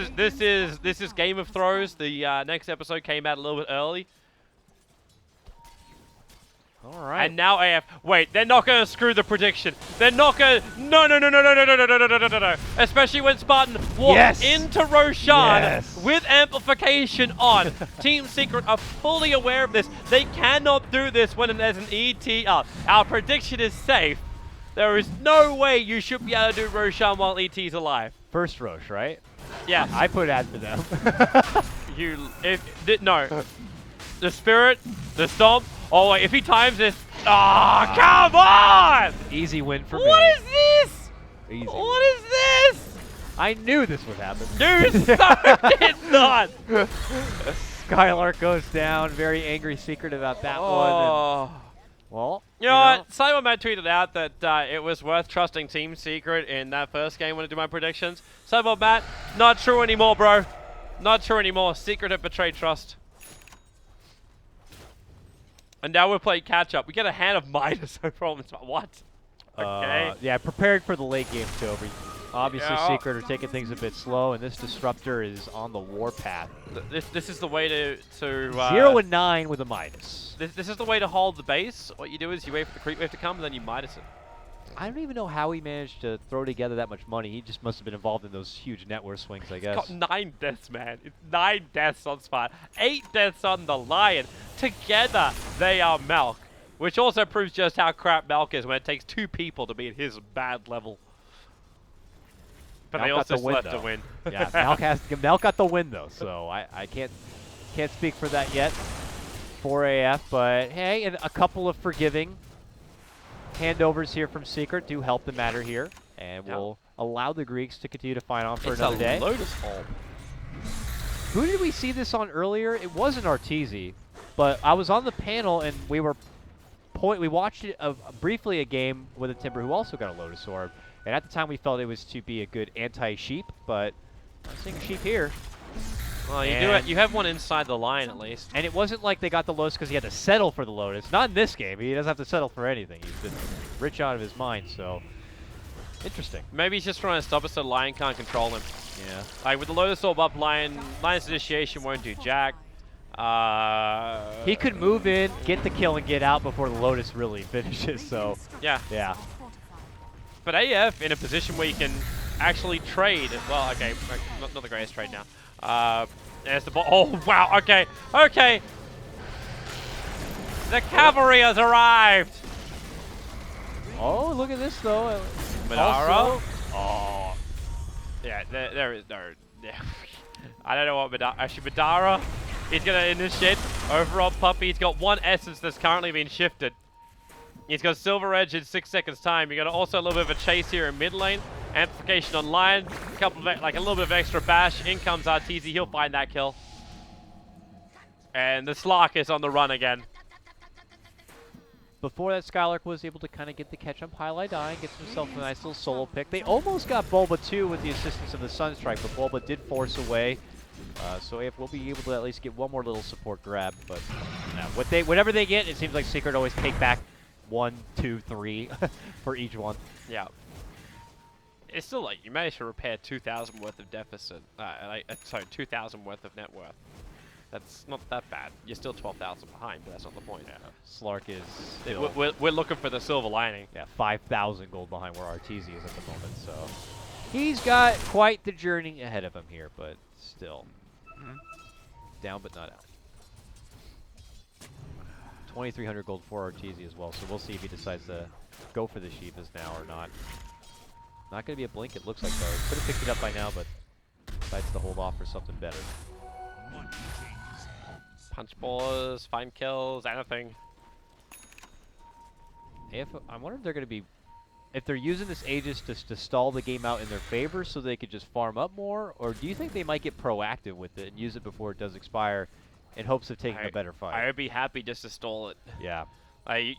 is Game of Throws. The next episode came out a little bit early. All right. And now AF. Wait, they're not going to screw the prediction. They're not going to. No. Especially when Spartan walks into Roshan with amplification on. Team Secret are fully aware of this. They cannot do this when there's an ET up. Our prediction is safe. There is no way you should be able to do Roshan while ET's alive. First Roche, right? Yeah. I put ad for them. No. The Spirit, the Stomp. Oh, wait, if he times this. Oh, come on! Easy win for me. What is this? Easy. What is this? I knew this would happen. Dude, so did not. Skylark goes down. Very angry Secret about that one. And, well, You know what? Cyberman tweeted out that it was worth trusting Team Secret in that first game when I do my predictions. Cyberman, not true anymore, bro. Not true anymore. Secret have betrayed trust. And now we're playing catch-up. We get a hand of Midas overall. What? Okay. Yeah, prepared for the late game too. Obviously, Yeah. Secret are taking things a bit slow, and this Disruptor is on the warpath. This is the way to 0 and 9 with a Midas. This is the way to hold the base. What you do is you wait for the creep wave to come, and then you Midas it. I don't even know how he managed to throw together that much money. He just must have been involved in those huge net worth swings, I guess. Got 9 deaths, man. It's 9 deaths on Spot, 8 deaths on the Lion. Together, they are Malk, which also proves just how crap Malk is when it takes 2 people to be at his bad level. But Malk they got also the win, left to though. win. Yeah, Malk got the win though, so I can't speak for that yet for AF. But hey, and a couple of forgiving handovers here from Secret do help the matter here, and will allow the Greeks to continue to fight on for another day. It's a Lotus Orb. Who did we see this on earlier? It wasn't Arteezy, but I was on the panel and we watched it briefly a game with a Timber who also got a Lotus Orb, and at the time we felt it was to be a good anti-sheep, but I'm seeing a sheep here. Well, you do it. You have one inside the line at least. And it wasn't like they got the Lotus because he had to settle for the Lotus. Not in this game. He doesn't have to settle for anything. He's been rich out of his mind, so interesting. Maybe he's just trying to stop us so Lion can't control him. Yeah. Like with the Lotus Orb up, Lion's initiation won't do jack. He could move in, get the kill, and get out before the Lotus really finishes, so Yeah. yeah. But AF in a position where you can actually trade. Well, okay, not the greatest trade now. There's the ball. Oh, wow, okay, okay. The cavalry has arrived. Oh, look at this, though. Madara. Also- Oh. Yeah, there is no. Yeah. I don't know what Madara. Actually, Madara is going to initiate overall Puppy. He's got 1 essence that's currently been shifted. He's got Silver Edge in 6 seconds time. You got also a little bit of a chase here in mid lane. Amplification on Lion. A couple of, like a little bit of extra bash. In comes Arteezy. He'll find that kill. And the Slark is on the run again. Before that, Skylark was able to kind of get the catch on Highlight Eye and gets himself a nice little solo pick. They almost got Bulba too with the assistance of the Sunstrike, but Bulba did force away. So AF will be able to at least get one more little support grab. But whatever they get, it seems like Secret always take back 1, 2, 3 for each one. Yeah. It's still like you managed to repair 2,000 worth of deficit. Sorry, 2,000 worth of net worth. That's not that bad. You're still 12,000 behind, but that's not the point. Yeah. Slark is still, We're looking for the silver lining. yeah, 5,000 gold behind where Arteezy is at the moment. So he's got quite the journey ahead of him here, but still down but not out. 2,300 gold for Arteezy as well, so we'll see if he decides to go for the Shivas now or not. Not going to be a blink, it looks like, though. Could have picked it up by now, but decides to hold off for something better. Punch balls, find kills, anything. I wonder if they're going to be if they're using this Aegis to stall the game out in their favor so they could just farm up more, or do you think they might get proactive with it and use it before it does expire in hopes of taking a better fight? I would be happy just to stall it. Yeah.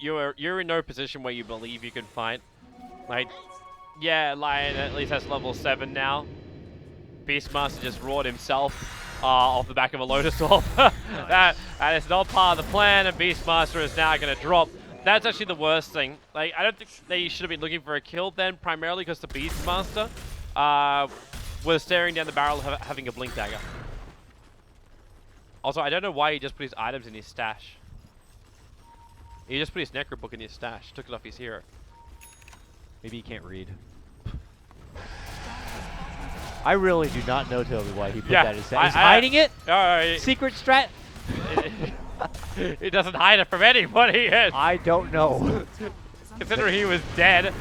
You're in no position where you believe you can fight. Like, yeah, Lion at least has level 7 now. Beastmaster just roared himself off the back of a Lotus Orb. that is not part of the plan, and Beastmaster is now going to drop. That's actually the worst thing. Like, I don't think they should have been looking for a kill then, primarily because the Beastmaster was staring down the barrel of having a Blink Dagger. Also, I don't know why he just put his items in his stash. He just put his Necro Book in his stash, took it off his hero. Maybe he can't read. I really do not know, Toby, why he put that in his stash. He's hiding it? Secret strat? He doesn't hide it from anybody. I don't know. Considering he was dead.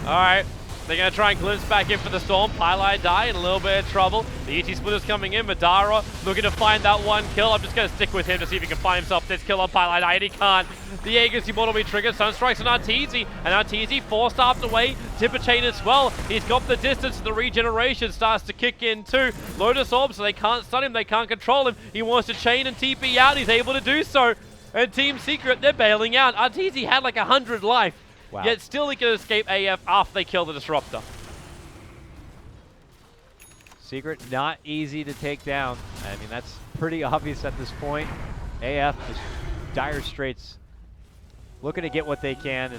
Alright. They're going to try and glimpse back in for the Storm. Pylai die in a little bit of trouble. The ET Splitter's coming in. Madara looking to find that one kill. I'm just going to stick with him to see if he can find himself this kill on Pylai die, and he can't. The Aegis Immortal will be triggered. Sunstrike's on Arteezy, and Arteezy forced away. Tipper Chain as well. He's got the distance. The regeneration starts to kick in too. Lotus Orb, so they can't stun him. They can't control him. He wants to chain and TP out. He's able to do so. And Team Secret, they're bailing out. Arteezy had like 100 life. Wow. Yet still he can escape AF after they kill the Disruptor. Secret, not easy to take down. I mean, that's pretty obvious at this point. AF is dire straits, looking to get what they can,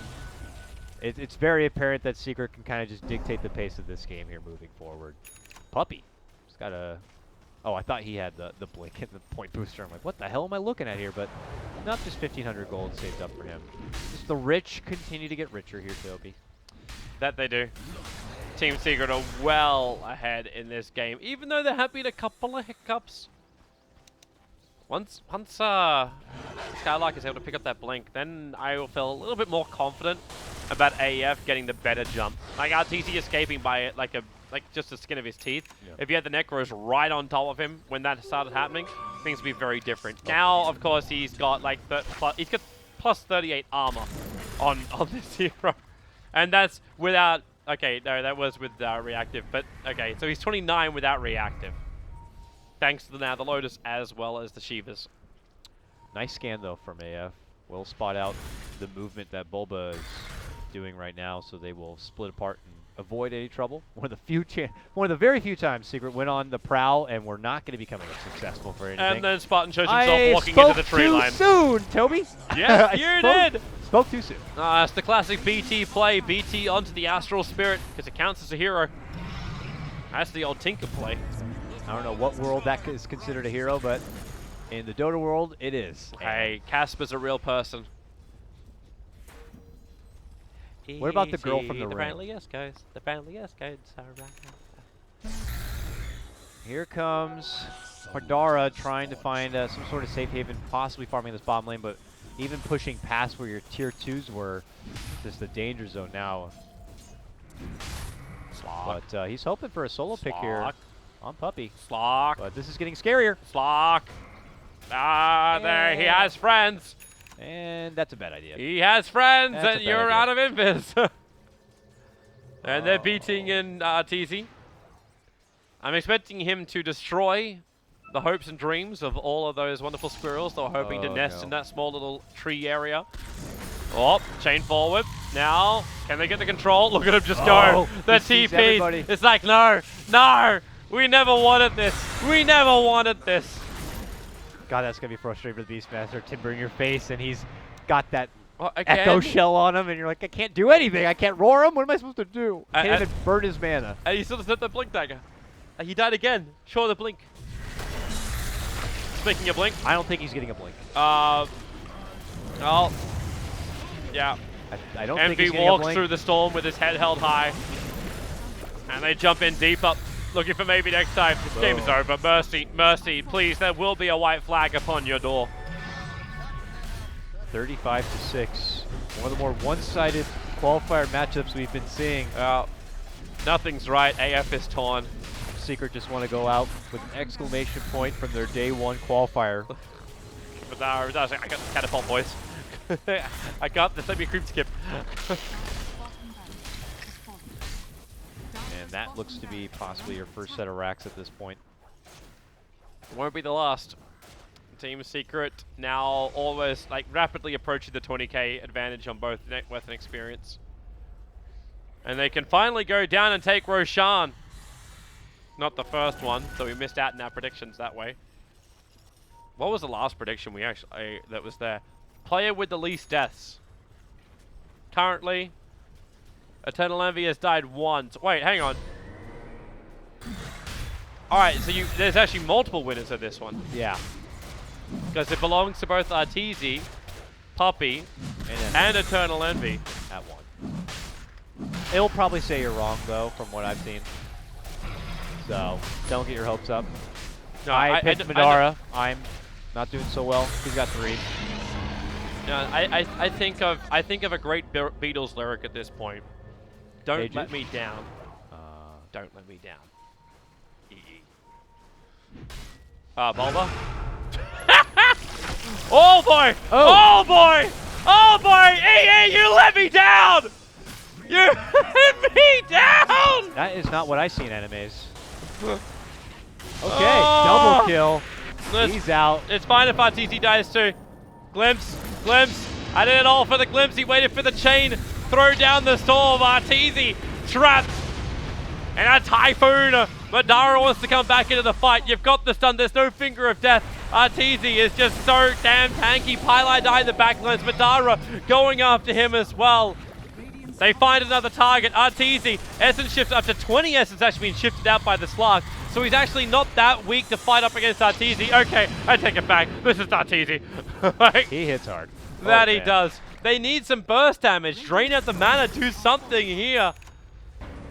and it's very apparent that Secret can kind of just dictate the pace of this game here moving forward. Puppy, he's got a... Oh, I thought he had the blink and the point booster. I'm like, what the hell am I looking at here? But not just 1,500 gold saved up for him. Just the rich continue to get richer here, Toby. That they do. Team Secret are well ahead in this game, even though there have been a couple of hiccups. Once Skylark is able to pick up that blink, then I will feel a little bit more confident about AF getting the better jump. Like RTC escaping by it like just the skin of his teeth. Yeah. If you had the Necros right on top of him when that started happening, things would be very different. Now, of course, he's got like he's got plus 38 armor on this hero, and that's without. Okay, no, that was with reactive, but okay, so he's 29 without reactive. Thanks to now the Lotus as well as the Shivas. Nice scan though from AF. Will spot out the movement that Bulba is doing right now, so they will split apart and avoid any trouble. One of the very few times Secret went on the prowl and we're not going to be coming successful for anything. And then Spartan shows himself walking into the tree line. Spoke too soon, Toby. Yes, you did. Spoke too soon. It's the classic BT play. BT onto the Astral Spirit because it counts as a hero. That's the old Tinker play. I don't know what world that is considered a hero, but in the Dota world, it is. Hey, Casper's a real person. What about the girl from the ring? The friendliest codes are right. Here comes Madara trying to find some sort of safe haven, possibly farming this bottom lane, but even pushing past where your tier 2s were, just the danger zone now. Slock. But he's hoping for a solo pick here on Puppy. Slock. But this is getting scarier. Slock. There, he has friends. And that's a bad idea. He has friends, That's and you're out of invis. And they're beating in TZ. I'm expecting him to destroy the hopes and dreams of all of those wonderful squirrels that were hoping to nest in that small little tree area. Oh, chain forward. Now, can they get the control? Look at him just go. The TP. It's like, no, we never wanted this. We never wanted this. God, that's going to be frustrating for the Beastmaster. Timber in your face, and he's got that Again? echo shell on him, and you're like, I can't do anything. I can't roar him. What am I supposed to do? I can't even burn his mana. And he still doesn't have the Blink Dagger. He died again. Sure, the Blink. Speaking of Blink. I don't think he's getting a Blink. Well, yeah. I don't think he's getting a walks Blink. through the storm with his head held high. And they jump in deeper. Looking for maybe next time. This game is over. Mercy, mercy, please. There will be a white flag upon your door. 35-6. One of the more one-sided qualifier matchups we've been seeing. Nothing's right. AF is torn. Secret just want to go out with an exclamation point from their day one qualifier. But I got the catapult voice. I got this. Let me creep skip. that looks to be possibly your first set of racks at this point. It won't be the last. Team Secret now almost like rapidly approaching the 20k advantage on both net worth and experience. And they can finally go down and take Roshan. Not the first one, so we missed out in our predictions that way. What was the last prediction we actually that was there? Player with the least deaths. Currently, Eternal Envy has died once. Wait, hang on. Alright, so there's actually multiple winners of this one. Yeah. Because it belongs to both Arteezy, Puppey, and Eternal Envy. At one. It'll probably say you're wrong, though, from what I've seen. So, don't get your hopes up. No, I picked Madara. I'm not doing so well. He's got 3. No, I think of a great Beatles lyric at this point. Don't Pages? let me down. Don't let me down. Bulba. Oh boy! Oh. Oh boy! Oh boy! EE, you let me down! You let me down! That is not what I see in animes. Okay, Oh. double kill. He's out. It's fine if Arteezy dies too. Glimpse, glimpse. I did it all for the glimpse. He waited for the chain. Throw down the storm. Arteezy trapped. And a Typhoon. Madara wants to come back into the fight. You've got the stun. There's no finger of death. Arteezy is just so damn tanky. Pylai died in the backlands. Madara going after him as well. They find another target. Arteezy. Essence shift up to 20 Essence actually being shifted out by the Slark. So he's actually not that weak to fight up against Arteezy. Okay, I take it back. This is Arteezy. He hits hard. That Oh, he man. does. They need some burst damage. Drain out the mana. Do something here.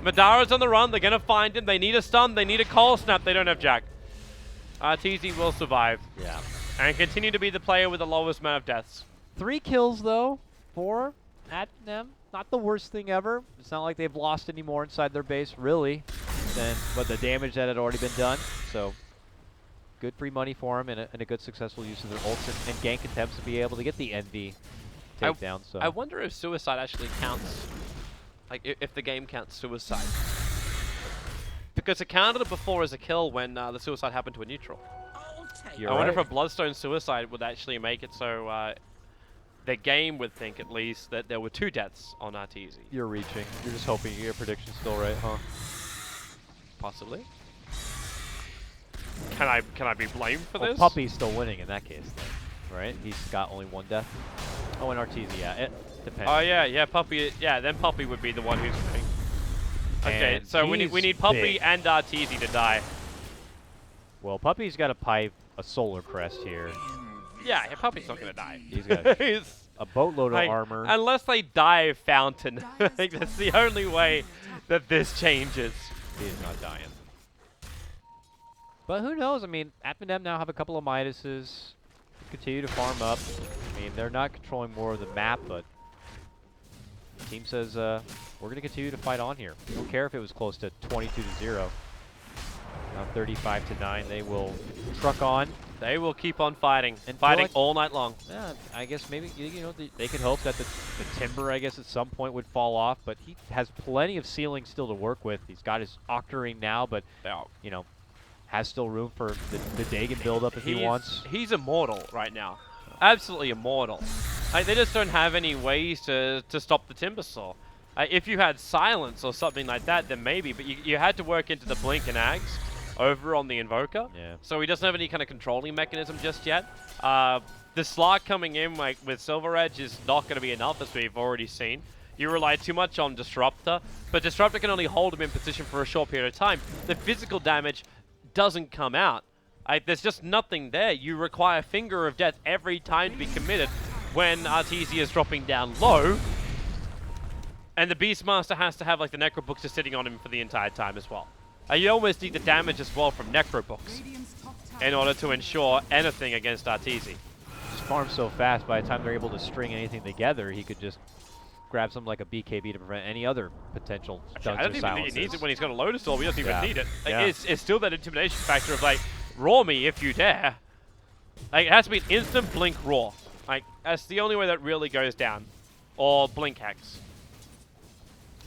Madara's on the run. They're going to find him. They need a stun. They need a cold snap. They don't have Jack. Arteezy will survive. Yeah. And continue to be the player with the lowest amount of deaths. 3 kills, though, for at them. Not the worst thing ever. It's not like they've lost any more inside their base, really, but the damage that had already been done. So, good free money for him and a good successful use of their ults and gank attempts to be able to get the Envy takedown. So I wonder if suicide actually counts. Like, if the game counts suicide. Because it counted it before as a kill when the suicide happened to a neutral. You're I wonder right. if a Bloodstone suicide would actually make it so the game would think at least that there were 2 deaths on Arteezy. You're reaching. You're just hoping you get your prediction still right, huh? Possibly. Can I be blamed for this? Puppey's still winning in that case, then, right? He's got only 1 death. Oh, and Arteezy, yeah. It depends. Oh yeah, Puppey. Yeah, then Puppey would be the one who's winning. Okay, And so we he's need Puppey big. and Arteezy to die. Well, Puppey's got to pipe a Solar Crest here. Yeah, Puppey's not gonna die. He's got He's- a boatload of like, armor. Unless they dive Fountain. I think that's the only way that this changes. He's not dying. But who knows? I mean, Finem now have a couple of Midases. Continue to farm up. I mean, they're not controlling more of the map, but the team says, we're going to continue to fight on here. We don't care if it was close to 22-0. Now 35-9, they will truck on. They will keep on fighting And fighting feel like- all night long. Yeah, I guess maybe, you know, they could hope that the Timber, I guess, at some point would fall off, but he has plenty of ceiling still to work with. He's got his Octarine now, but, you know, has still room for the Dagon build-up if he wants. He's immortal right now. Absolutely immortal. Like, they just don't have any ways to stop the Timbersaw. If you had Silence or something like that, then maybe, but you had to work into the Blink and Ags over on the Invoker. Yeah. So he doesn't have any kind of controlling mechanism just yet. The Slark coming in like with Silver Edge is not going to be enough, as we've already seen. You rely too much on Disruptor, but Disruptor can only hold him in position for a short period of time. The physical damage doesn't come out. There's just nothing there. You require Finger of Death every time to be committed when Arteezy is dropping down low. And the Beastmaster has to have like the Necrobooks just sitting on him for the entire time as well. You almost need the damage as well from Necrobooks in order to ensure anything against Arteezy. Just farms so fast, by the time they're able to string anything together, he could just grab something like a BKB to prevent any other potential Actually, stunts I or don't even think he needs silences. it when he's got a Lotus Orb. He doesn't even Yeah. need it. Like, Yeah. it's still that intimidation factor of like, raw me if you dare. Like, it has to be an instant blink raw. Like, that's the only way that really goes down. Or blink hacks.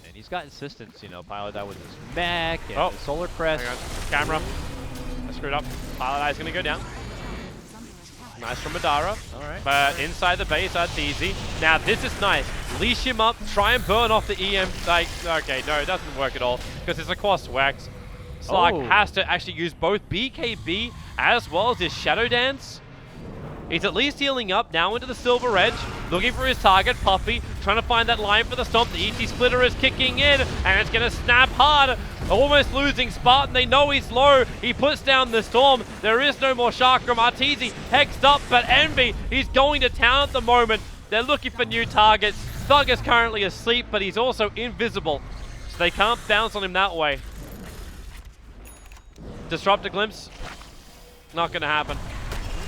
And he's got insistence, you know, Pilot Eye with his mech and Oh. the Solar Crest. Hang on. Camera. I screwed up. Pilot Eye's going to go down. Nice from Madara. All right. But inside the base, that's easy. Now, this is nice. Leash him up. Try and burn off the EM. Like, okay, no, it doesn't work at all. Because it's a cross wax. Slark has to actually use both BKB as well as his Shadow Dance. He's at least healing up now into the Silver Edge, looking for his target, Puppy, trying to find that line for the stomp. The ET Splitter is kicking in, and it's going to snap hard. Almost losing Spartan. They know he's low. He puts down the Storm. There is no more Chakram. Arteezy hexed up, but Envy, he's going to town at the moment. They're looking for new targets. Thug is currently asleep, but he's also invisible, so they can't bounce on him that way. Disrupt a glimpse. Not going to happen.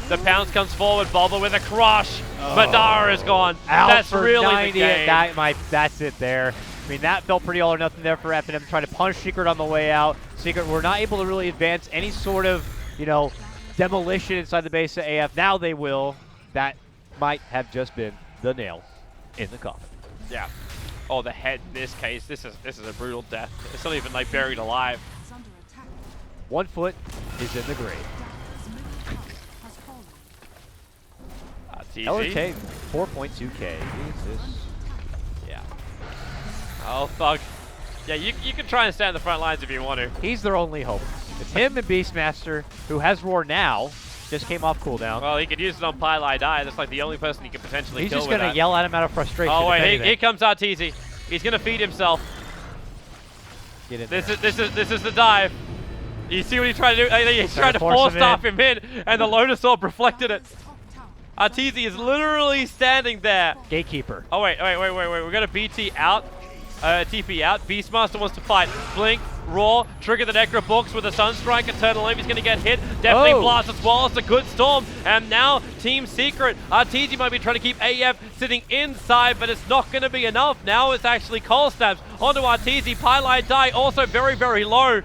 The pounce comes forward. Bulba with a crush. Madara is gone. Out That's for really 90. the game. That's it there. I mean, that felt pretty all or nothing there for Finem, trying to punish Secret on the way out. Secret were not able to really advance any sort of, you know, demolition inside the base of AF. Now they will. That might have just been the nail in the coffin. Yeah. Oh, the head in this case. This is a brutal death. It's not even like buried alive. Is under attack. 1 foot is in the grave. His middle tower has fallen. That's easy. LRK 4.2K. Jesus. Yeah. Oh, Thug. Yeah, you can try and stand the front lines if you want to. He's their only hope. It's him and Beastmaster, who has Roar now. Just came off cooldown. Well, he could use it on Pilot Eye. That's like the only person he could potentially He's kill just with going to that. yell at him out of frustration. Oh, if wait. anything. Here comes Arteezy. He's going to feed himself. Get in This there. is the dive. You see what he tried to do? He's trying to force force him staff him in, and the Lotus Orb reflected it. Top tower. Arteezy is literally standing there. Gatekeeper. Oh, wait. We're going to BT out. TP out. Beastmaster wants to fight. Blink, Roar, trigger the Necro Books with a Sunstrike. Eternal Envy's going to get hit. Definitely Oh. Blast as well. It's a good storm. And now Team Secret. Arteezy might be trying to keep AF sitting inside, but it's not going to be enough. Now it's actually Cold Snaps onto Arteezy. Pylite Die also very, very low.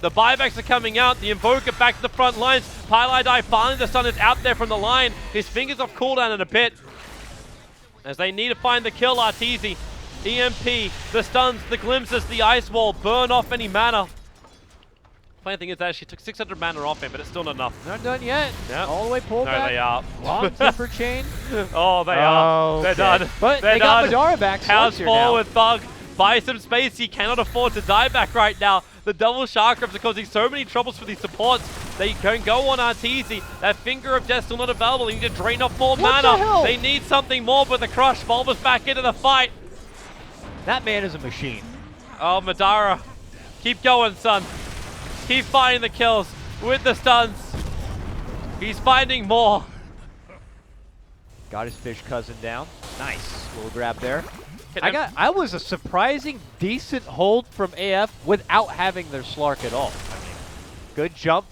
The buybacks are coming out. The Invoker back to the front lines. Pylite Die finally the sun is out there from the line. His fingers off cooldown in a bit. As they need to find the kill, Arteezy. EMP, the stuns, the glimpses, the ice wall, burn off any mana. Funny thing is that she took 600 mana off him, but it's still not enough. Not done yet. Yeah. All the way pulled No, back. they are. Long Temper Chain. Oh, they are. They're Okay. done. But They're they got done. Madara back. House Slugs here now. forward, Thug. Buy some space. He cannot afford to die back right now. The double Chakrams are causing so many troubles for these supports. They can go on Arteezy. That Finger of Death still not available. They need to drain off more What the mana. hell? They need something more, but the Crush Bulba's back into the fight. That man is a machine. Oh, Madara. Keep going, son. Keep finding the kills with the stuns. He's finding more. Got his fish cousin down. Nice. Little grab there. Can I was a surprising decent hold from AF without having their Slark at all. I mean, good jump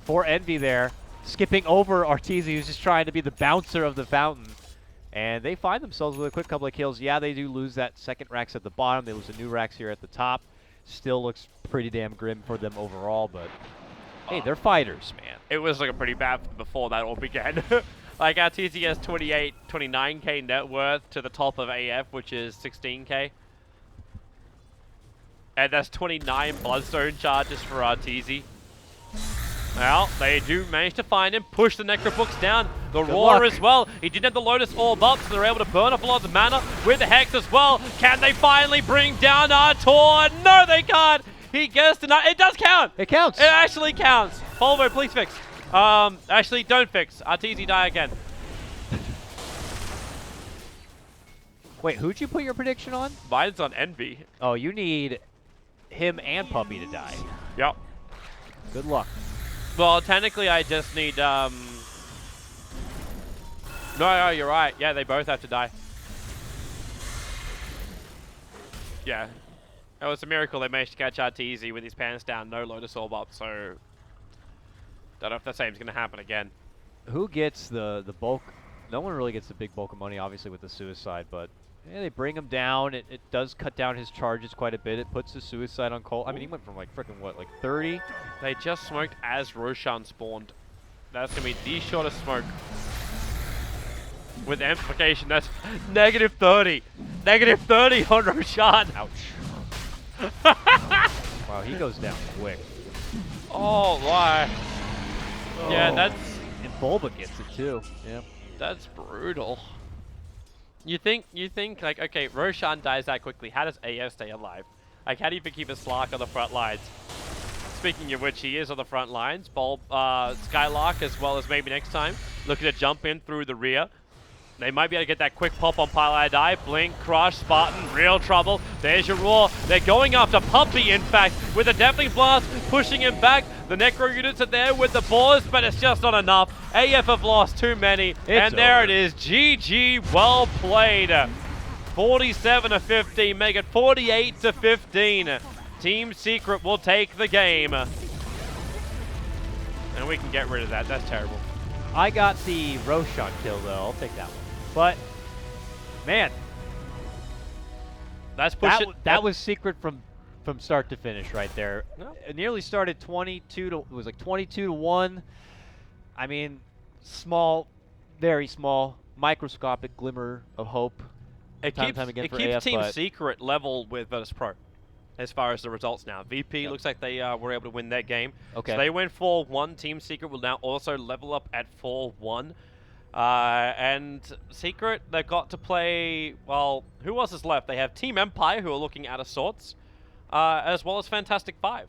for Envy there. Skipping over Arteezy, who's just trying to be the bouncer of the fountain. And they find themselves with a quick couple of kills. Yeah, they do lose that second Rax at the bottom. They lose a new Rax here at the top. Still looks pretty damn grim for them overall, but hey, they're fighters, man. It was looking pretty bad before that all began. Like, Arteezy has 29k net worth to the top of AF, which is 16k. And that's 29 Bloodstone charges for Arteezy. Well, they do manage to find him, push the Necrobooks down, the Roar luck. as well. He didn't have the Lotus Orb up, so they're able to burn up a lot of mana with the Hex as well. Can they finally bring down Artor? No, they can't! He gets to it does count! It counts. It actually counts! Volvo, please fix. Actually, don't fix. Arteezy die again. Wait, who'd you put your prediction on? Mine's on Envy. Oh, you need him and Puppy to die. Yep. Good luck. Well, technically, I just need, No, you're right. Yeah, they both have to die. Yeah. It was a miracle they managed to catch Arteezy with his pants down, no Lotus Orb up, so... Don't know if the same's going to happen again. Who gets the bulk? No one really gets the big bulk of money, obviously, with the Suicide, but yeah, they bring him down. It does cut down his charges quite a bit. It puts the Suicide on Cole. I mean, he went from like freaking what, like 30? They just smoked as Roshan spawned. That's going to be the shortest smoke. With amplification, that's -30. -30 on Roshan. Ouch. Wow, he goes down quick. Oh, why? Yeah, Oh. that's And Bulba gets it too. Yeah. that's brutal. You think like, okay, Roshan dies that quickly. How does AF stay alive? Like, how do you keep a Slark on the front lines? Speaking of which, he is on the front lines. Skylark, as well as maybe next time, looking to jump in through the rear. They might be able to get that quick pop on Pile Die. Blink, Crush, Spartan, real trouble. There's your Roar. They're going after Puppy, in fact, with a Deafening Blast, pushing him back. The Necro units are there with the boars, but it's just not enough. AF have lost too many, and there it is. GG, well played. 47-15, make it 48-15. Team Secret will take the game. And we can get rid of that. That's terrible. I got the Roshan kill though. I'll take that one. But man, That's pushing. that was Secret from start to finish right there. No. It nearly started 22 to, it was like 22-1. I mean, small, very small, microscopic glimmer of hope. It time and keeps, time again it for keeps AF, Team but- Secret level with virtus.pro as far as the results now. VP Yep. looks like they were able to win that game. Okay. So they went 4-1. Team Secret will now also level up at 4-1. And Secret, they've got to play, well, who else is left? They have Team Empire, who are looking out of sorts, as well as Fantastic Five.